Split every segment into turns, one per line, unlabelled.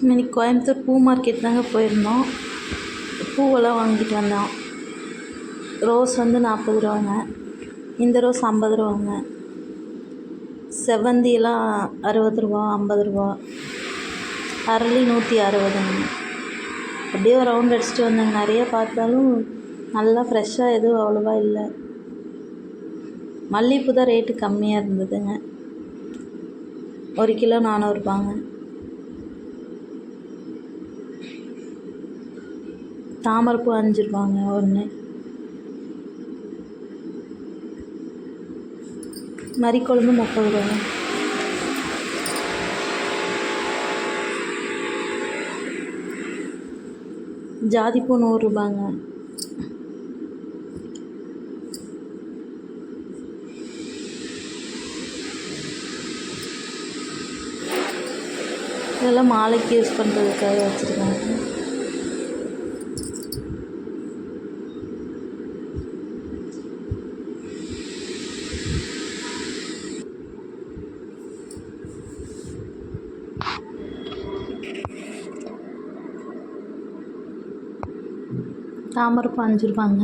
இன்னைக்கு கோயம்புத்தூர் பூ மார்க்கெட் தாங்க போயிருந்தோம். பூவெல்லாம் வாங்கிட்டு வந்தோம். ரோஸ் வந்து 40 ரூபாங்க. இந்த ரோஸ் 50 ரூபாங்க. செவ்வந்தியெல்லாம் 60 ரூபா, 50 ரூபா. அரளி 160ங்க. அப்படியே ஒரு ரவுண்ட் அடிச்சுட்டு வந்தேங்க. நிறைய பார்த்தாலும் நல்லா ஃப்ரெஷ்ஷாக எதுவும் அவ்வளோவா இல்லை. மல்லிகைப்பூ தான் ரேட்டு கம்மியாக இருந்ததுங்க. 1 கிலோ 400 ரூபாங்க. தாமரைப்பூ 5 ரூபாங்க ஒன்று. மரிக்கொழுந்து 30 ரூபாங்க. ஜாதிப்பூ 100 ரூபாங்க. இதெல்லாம் மாலைக்கு யூஸ் பண்ணுறதுக்காக வச்சுருக்காங்க. தாமரைப்பூ 5 ரூபாங்க.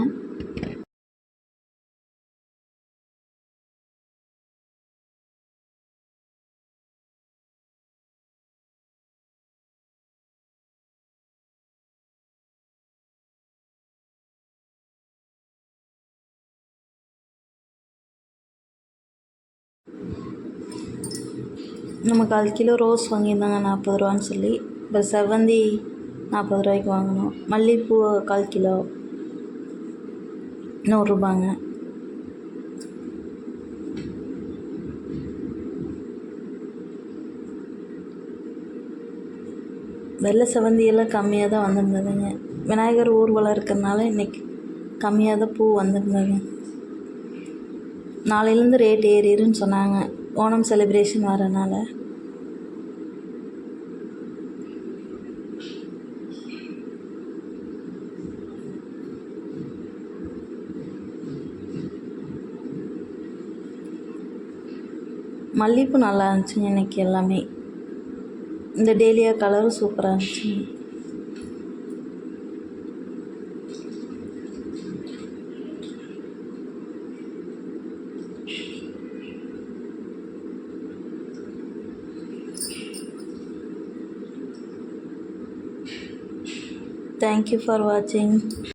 நம்ம 1/4 கிலோ ரோஸ் வாங்கியிருந்தாங்க 40 ரூபான்னு சொல்லி. இப்போ செவ்வந்தி 40 ரூபாய்க்கு வாங்கினோம். மல்லிகைப்பூ 1/4 கிலோ 100 ரூபாங்க. வெள்ளை செவ்வந்தியெல்லாம் கம்மியாக தான் வந்திருந்ததுங்க. விநாயகர் ஊர்வலம் இருக்கிறதுனால இன்றைக்கி கம்மியாக தான் பூ வந்திருந்ததுங்க. நாளையிலேருந்து ரேட் ஏறிடுன்னு சொன்னாங்க, ஓணம் செலிப்ரேஷன் வரனால. மல்லிகைப்பூ நல்லா இருந்துச்சுங்க இன்றைக்கி எல்லாமே. இந்த டேலியா கலரும் சூப்பராக இருந்துச்சுங்க. Thank you for watching.